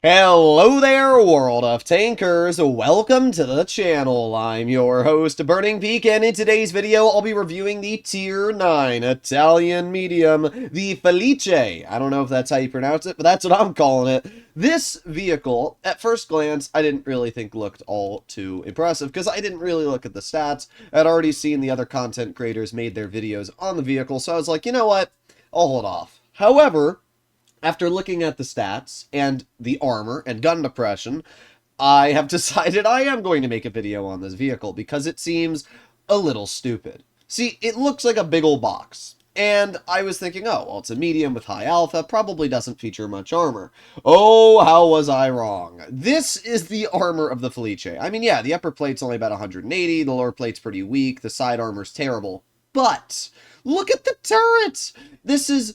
Hello there, world of tankers. Welcome to the channel. I'm your host, Burning Peak, and in today's video, I'll be reviewing the Tier 9 Italian medium, the Felice. I don't know if that's how you pronounce it, but that's what I'm calling it. This vehicle, at first glance, I didn't really think looked all too impressive, because I didn't really look at the stats. I'd already seen the other content creators made their videos on the vehicle, so I was like, you know what? I'll hold off. However, after looking at the stats and the armor and gun depression, I have decided I am going to make a video on this vehicle because it seems a little stupid. See, it looks like a big old box. And I was thinking, oh, well, it's a medium with high alpha, probably doesn't feature much armor. Oh, how was I wrong? This is the armor of the Felice. I mean, yeah, the upper plate's only about 180, the lower plate's pretty weak, the side armor's terrible. But look at the turret! This is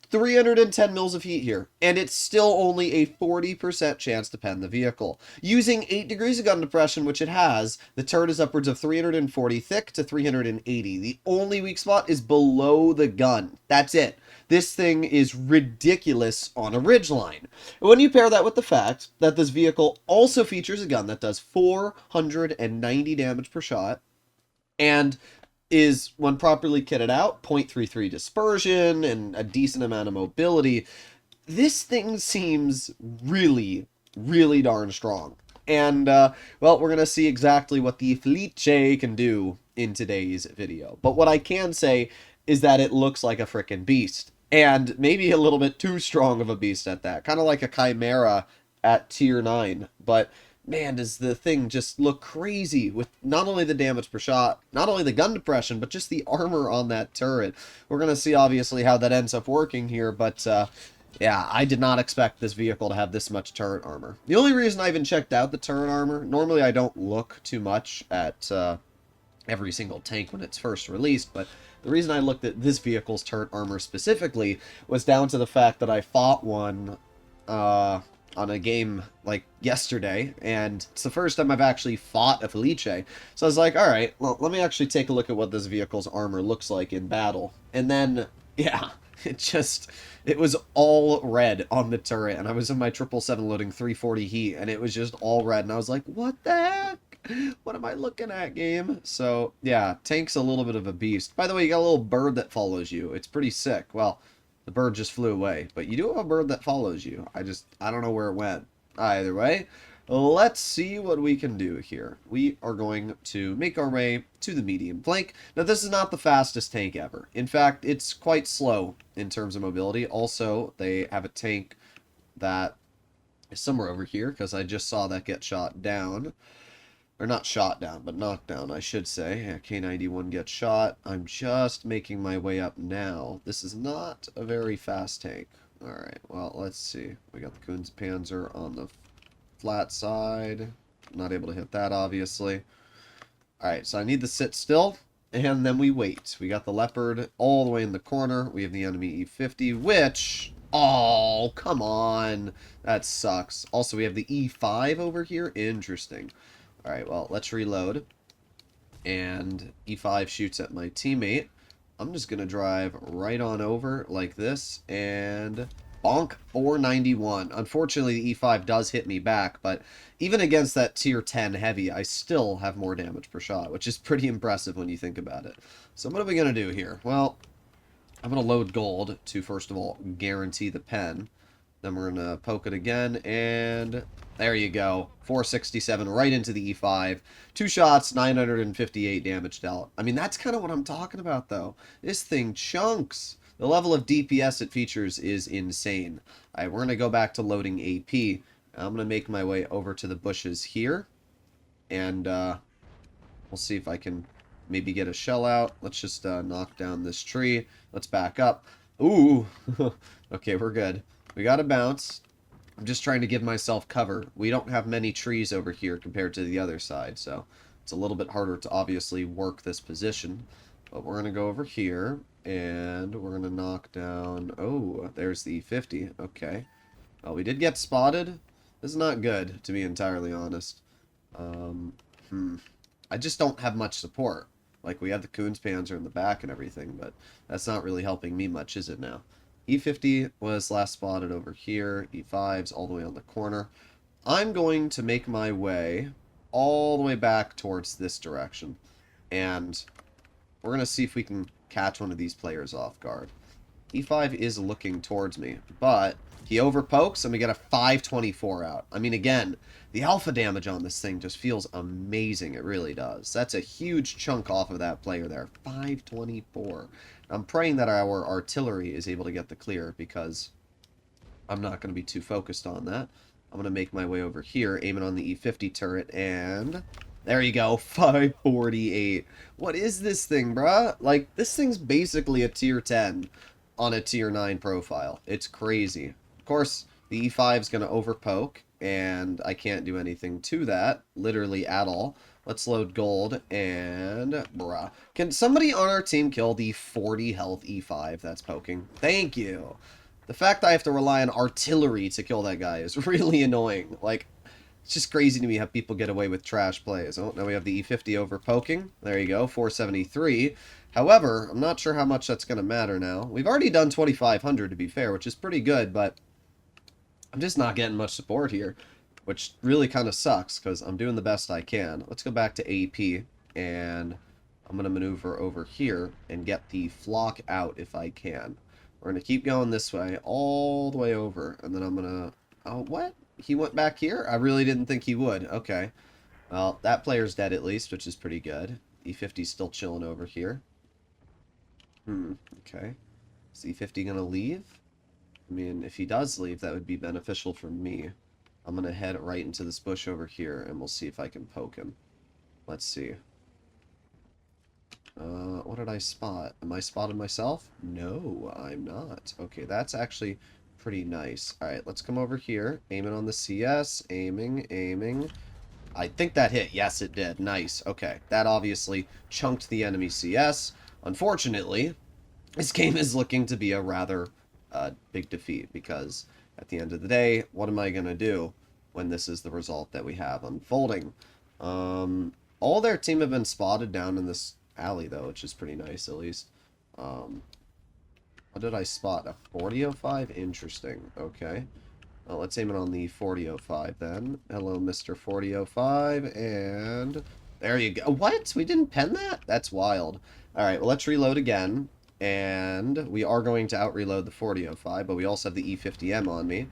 310 mils of heat here, and it's still only a 40% chance to pen the vehicle. Using 8 degrees of gun depression, which it has, the turret is upwards of 340 thick to 380. The only weak spot is below the gun. That's it. This thing is ridiculous on a ridgeline. When you pair that with the fact that this vehicle also features a gun that does 490 damage per shot, and is, when properly kitted out, 0.33 dispersion and a decent amount of mobility, this thing seems really, really darn strong. And, well, we're going to see exactly what the Felice can do in today's video. But what I can say is that it looks like a frickin' beast. And maybe a little bit too strong of a beast at that. Kind of like a Chimera at Tier 9. But man, does the thing just look crazy with not only the damage per shot, not only the gun depression, but just the armor on that turret. We're going to see, obviously, how that ends up working here, but, yeah, I did not expect this vehicle to have this much turret armor. The only reason I even checked out the turret armor, normally I don't look too much at, every single tank when it's first released, but the reason I looked at this vehicle's turret armor specifically was down to the fact that I fought one, on a game like yesterday, and it's the first time I've actually fought a Felice. So I was like, alright, well, let me actually take a look at what this vehicle's armor looks like in battle. And then, yeah, it was all red on the turret, and I was in my 777 loading 340 heat, and it was just all red, and I was like, what the heck? What am I looking at, game? So, yeah, tank's a little bit of a beast. By the way, you got a little bird that follows you. It's pretty sick. Well, the bird just flew away, but you do have a bird that follows you. I don't know where it went. Either way, let's see what we can do here. We are going to make our way to the medium flank. Now, this is not the fastest tank ever. In fact, it's quite slow in terms of mobility. Also, they have a tank that is somewhere over here, because I just saw that get shot down. Or not shot down, but knocked down, I should say. Yeah, K91 gets shot. I'm just making my way up now. This is not a very fast tank. Alright, well, let's see. We got the Kunstpanzer on the flat side. Not able to hit that, obviously. Alright, so I need to sit still, and then we wait. We got the Leopard all the way in the corner. We have the enemy E50, which... oh, come on. That sucks. Also, we have the E5 over here. Interesting. Alright, well, let's reload. And E5 shoots at my teammate. I'm just going to drive right on over like this. And bonk, 491. Unfortunately, the E5 does hit me back. But even against that tier 10 heavy, I still have more damage per shot. Which is pretty impressive when you think about it. So what are we going to do here? Well, I'm going to load gold to, first of all, guarantee the pen. Then we're going to poke it again, and there you go. 467 right into the E5. 2 shots, 958 damage dealt. I mean, that's kind of what I'm talking about, though. This thing chunks. The level of DPS it features is insane. Alright, we're going to go back to loading AP. I'm going to make my way over to the bushes here. And we'll see if I can maybe get a shell out. Let's just knock down this tree. Let's back up. Ooh. Okay, we're good. We got to bounce. I'm just trying to give myself cover. We don't have many trees over here compared to the other side, so it's a little bit harder to obviously work this position. But we're going to go over here, and we're going to knock down... oh, there's the 50. Okay. Well, we did get spotted. This is not good, to be entirely honest. I just don't have much support. Like, we have the Kunstpanzer in the back and everything, but that's not really helping me much, is it now? E50 was last spotted over here. E5's all the way on the corner. I'm going to make my way all the way back towards this direction. And we're going to see if we can catch one of these players off guard. E5 is looking towards me, but he overpokes and we get a 524 out. I mean, again, the alpha damage on this thing just feels amazing. It really does. That's a huge chunk off of that player there. 524. I'm praying that our artillery is able to get the clear because I'm not going to be too focused on that. I'm going to make my way over here, aiming on the E50 turret, and there you go, 548. What is this thing, bruh? Like, this thing's basically a tier 10 on a tier 9 profile. It's crazy. Of course, the E5 is going to overpoke, and I can't do anything to that, literally at all. Let's load gold, and bruh. Can somebody on our team kill the 40 health E5 that's poking? Thank you. The fact that I have to rely on artillery to kill that guy is really annoying. Like, it's just crazy to me how people get away with trash plays. Oh, now we have the E50 over poking. There you go, 473. However, I'm not sure how much that's going to matter now. We've already done 2,500 to be fair, which is pretty good, but I'm just not getting much support here, which really kind of sucks because I'm doing the best I can. Let's go back to AP, and I'm going to maneuver over here and get the flock out if I can. We're going to keep going this way, all the way over, and then I'm going to... Oh, what? He went back here? I really didn't think he would. Okay. Well, that player's dead at least, which is pretty good. E50's still chilling over here. Okay. Is E50 going to leave? I mean, if he does leave, that would be beneficial for me. I'm going to head right into this bush over here, and we'll see if I can poke him. Let's see. What did I spot? Am I spotted myself? No, I'm not. Okay, that's actually pretty nice. Alright, let's come over here. Aiming on the CS. Aiming. I think that hit. Yes, it did. Nice. Okay, that obviously chunked the enemy CS. Unfortunately, this game is looking to be a rather big defeat because at the end of the day, what am I going to do when this is the result that we have unfolding? All their team have been spotted down in this alley, though, which is pretty nice, at least. What did I spot? A 4005? Interesting. Okay. Well, let's aim it on the 4005, then. Hello, Mr. 4005, and... There you go. What? We didn't pen that? That's wild. Alright, well, let's reload again. And we are going to out-reload the 4005, but we also have the E50M on me.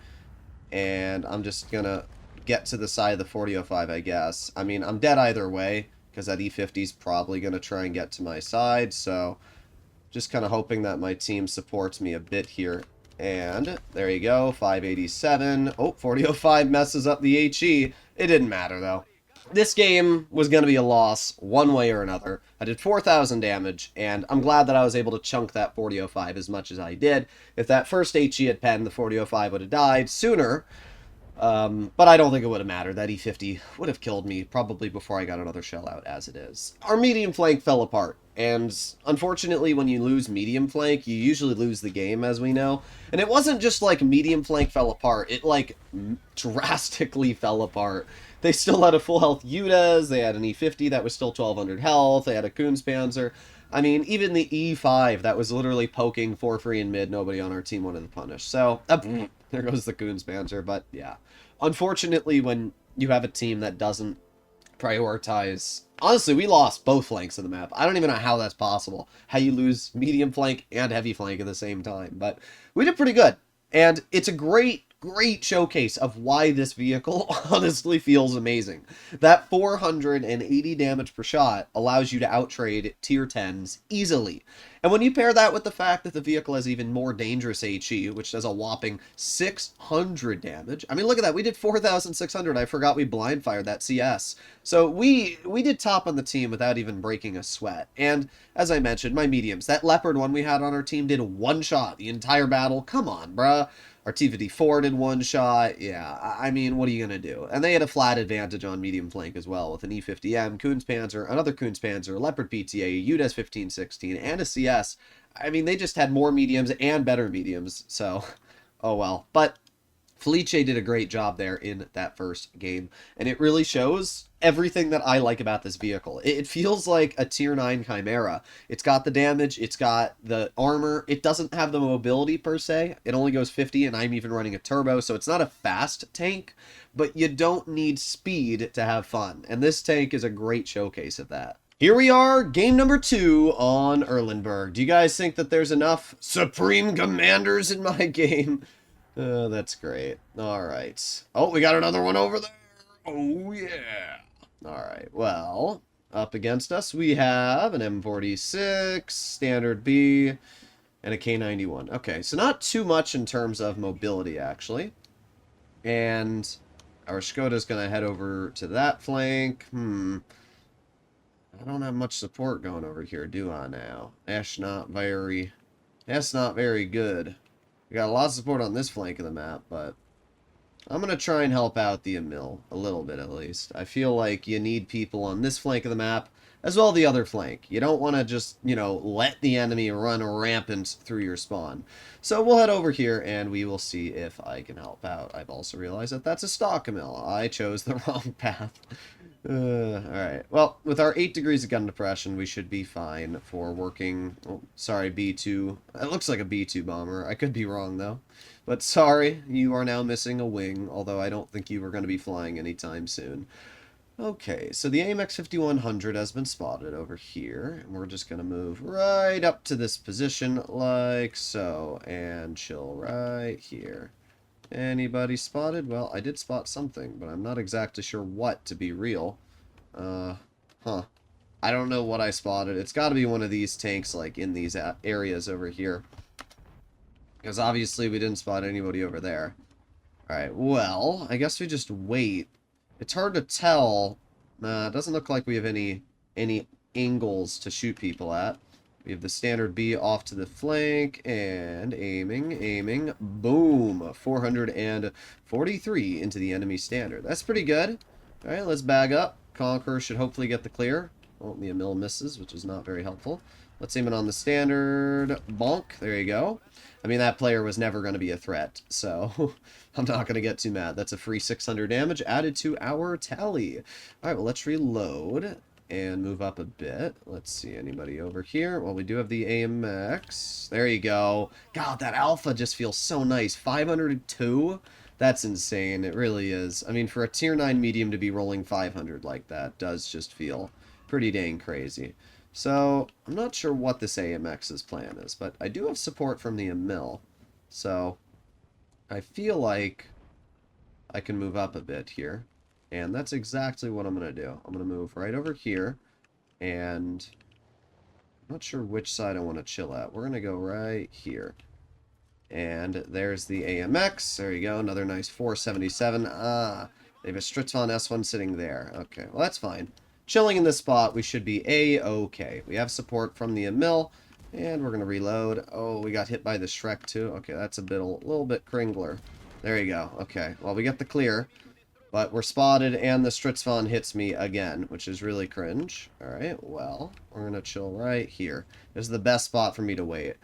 And I'm just gonna get to the side of the 4005, I guess. I mean, I'm dead either way, because that E50 is probably going to try and get to my side, so just kind of hoping that my team supports me a bit here. And there you go, 587. Oh, 4005 messes up the HE. It didn't matter, though. This game was going to be a loss one way or another. I did 4,000 damage, and I'm glad that I was able to chunk that 4005 as much as I did. If that first HE had penned, the 4005 would have died sooner. But I don't think it would have mattered. That E50 would have killed me probably before I got another shell out as it is. Our medium flank fell apart. And unfortunately, when you lose medium flank, you usually lose the game, as we know. And it wasn't just like medium flank fell apart. It like drastically fell apart. They still had a full health Udas. They had an E50 that was still 1,200 health. They had a Kunzpanzer. I mean, even the E5 that was literally poking for free in mid, nobody on our team wanted to punish. So, there goes the Kunzpanzer. But yeah, unfortunately, when you have a team that doesn't prioritize... Honestly, we lost both flanks of the map. I don't even know how that's possible. How you lose medium flank and heavy flank at the same time. But we did pretty good. And it's a great showcase of why this vehicle honestly feels amazing. That 480 damage per shot allows you to outtrade tier 10s easily. And when you pair that with the fact that the vehicle has even more dangerous HE, which does a whopping 600 damage. I mean, look at that. We did 4,600. I forgot we blind fired that CS. So we did top on the team without even breaking a sweat. And as I mentioned, my mediums. That Leopard one we had on our team did one shot the entire battle. Come on, bruh. Our T-54 did one shot. Yeah, I mean, what are you going to do? And they had a flat advantage on medium flank as well with an E50M, Kunzpanzer, another Kunzpanzer, Leopard PTA, UDES 1516, and a CS. I mean, they just had more mediums and better mediums, so, oh well. But Felice did a great job there in that first game, and it really shows everything that I like about this vehicle. It feels like a tier 9 Chimera. It's got the damage, it's got the armor, it doesn't have the mobility per se, it only goes 50, and I'm even running a turbo, so it's not a fast tank, but you don't need speed to have fun, and this tank is a great showcase of that. Here we are, game number 2 on Erlenberg. Do you guys think that there's enough Supreme Commanders in my game? That's great. Alright. Oh, we got another one over there. Oh, yeah. Alright, well, up against us we have an M46, Standard B, and a K91. Okay, so not too much in terms of mobility, actually. And our Skoda's going to head over to that flank. I don't have much support going over here, do I now? That's not very good. We got a lot of support on this flank of the map, but I'm going to try and help out the Emil, a little bit at least. I feel like you need people on this flank of the map, as well as the other flank. You don't want to just, you know, let the enemy run rampant through your spawn. So we'll head over here, and we will see if I can help out. I've also realized that that's a stock Emil. I chose the wrong path. Alright, well, with our 8 degrees of gun depression, we should be fine for working... Oh, sorry, B2. It looks like a B2 bomber. I could be wrong, though. But sorry, you are now missing a wing, although I don't think you were going to be flying anytime soon. Okay, so the AMX 5100 has been spotted over here, and we're just going to move right up to this position, like so, and chill right here. Anybody spotted? Well, I did spot something, but I'm not exactly sure what, to be real. I don't know what I spotted. It's got to be one of these tanks, like, in these areas over here. Because obviously we didn't spot anybody over there. Alright, well, I guess we just wait. It's hard to tell. It doesn't look like we have any angles to shoot people at. We have the standard B off to the flank, and aiming, boom, 443 into the enemy standard. That's pretty good. All right, let's bag up. Conqueror should hopefully get the clear. Oh, the Emil misses, which is not very helpful. Let's aim it on the standard. Bonk, there you go. I mean, that player was never going to be a threat, so I'm not going to get too mad. That's a free 600 damage added to our tally. All right, well, let's reload and move up a bit. Let's see, anybody over here? Well, we do have the AMX. There you go. God, that alpha just feels so nice. 502? That's insane. It really is. I mean, for a tier 9 medium to be rolling 500 like that does just feel pretty dang crazy. So, I'm not sure what this AMX's plan is, but I do have support from the Emil. So, I feel like I can move up a bit here. And that's exactly what I'm going to do. I'm going to move right over here. And I'm not sure which side I want to chill at. We're going to go right here. And there's the AMX. There you go. Another nice 477. Ah, they have a Stritzvon S1 sitting there. Okay, well, that's fine. Chilling in this spot, we should be A-okay. We have support from the Emil. And we're going to reload. Oh, we got hit by the Shrek, too. Okay, that's a little bit cringler. There you go. Okay, well, we got the clear. But we're spotted, and the Stritzvon hits me again, which is really cringe. Alright, well, we're going to chill right here. This is the best spot for me to wait.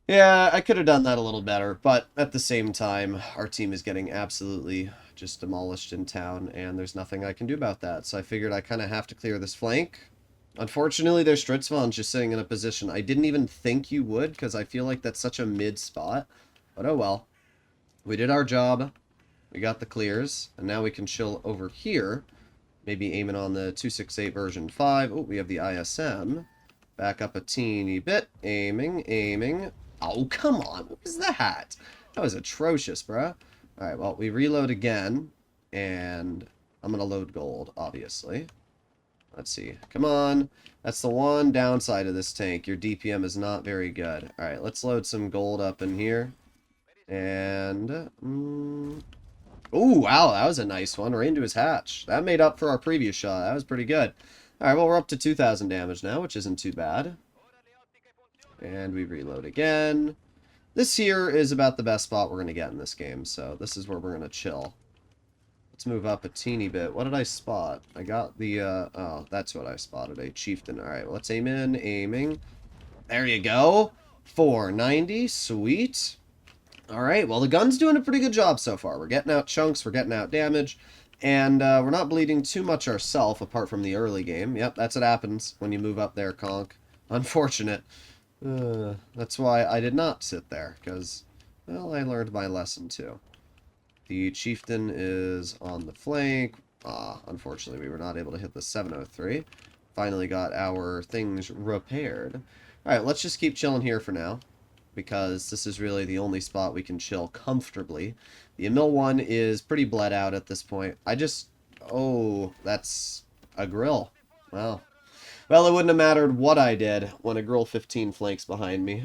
Yeah, I could have done that a little better, but at the same time, our team is getting absolutely just demolished in town, and there's nothing I can do about that. So I figured I kind of have to clear this flank. Unfortunately, their Stritzvon's just sitting in a position I didn't even think you would, because I feel like that's such a mid spot. But oh well. We did our job. We got the clears, and now we can chill over here. Maybe aiming on the 268 version 5. Oh, we have the ISM. Back up a teeny bit. Aiming. Oh, come on. What was that? That was atrocious, bruh. Alright, well, we reload again. And I'm going to load gold, obviously. Let's see. Come on. That's the one downside of this tank. Your DPM is not very good. Alright, let's load some gold up in here. And... Ooh, wow, that was a nice one. Right into his hatch. That made up for our previous shot. That was pretty good. Alright, well, we're up to 2,000 damage now, which isn't too bad. And we reload again. This here is about the best spot we're going to get in this game, so this is where we're going to chill. Let's move up a teeny bit. What did I spot? I got the, oh, that's what I spotted, a chieftain. Alright, well, let's aim in, aiming. There you go. 490, sweet. Alright, well the gun's doing a pretty good job so far. We're getting out chunks, we're getting out damage, and we're not bleeding too much ourselves apart from the early game. Yep, that's what happens when you move up there, Conk. Unfortunate. That's why I did not sit there, because, well, I learned my lesson too. The chieftain is on the flank. Unfortunately, we were not able to hit the 703. Finally got our things repaired. Alright, let's just keep chilling here for now, because this is really the only spot we can chill comfortably. The Emil one is pretty bled out at this point. Oh, that's a grill. Wow. Well, it wouldn't have mattered what I did when a girl 15 flanks behind me.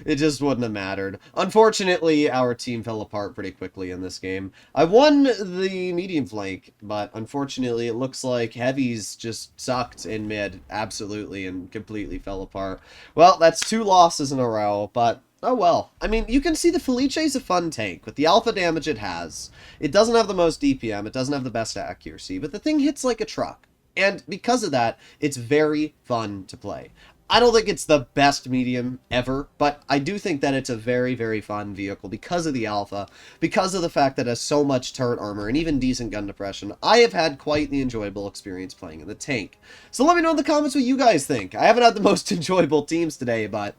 It just wouldn't have mattered. Unfortunately, our team fell apart pretty quickly in this game. I won the medium flank, but unfortunately it looks like heavies just sucked in mid, absolutely, and completely fell apart. Well, that's 2 losses in a row, but oh well. I mean, you can see the Felice is a fun tank. With the alpha damage it has, it doesn't have the most DPM, it doesn't have the best accuracy, but the thing hits like a truck. And because of that, it's very fun to play. I don't think it's the best medium ever, but I do think that it's a very, very fun vehicle because of the alpha, because of the fact that it has so much turret armor and even decent gun depression. I have had quite the enjoyable experience playing in the tank. So let me know in the comments what you guys think. I haven't had the most enjoyable teams today, but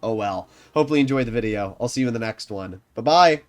oh well. Hopefully you enjoyed the video. I'll see you in the next one. Bye-bye.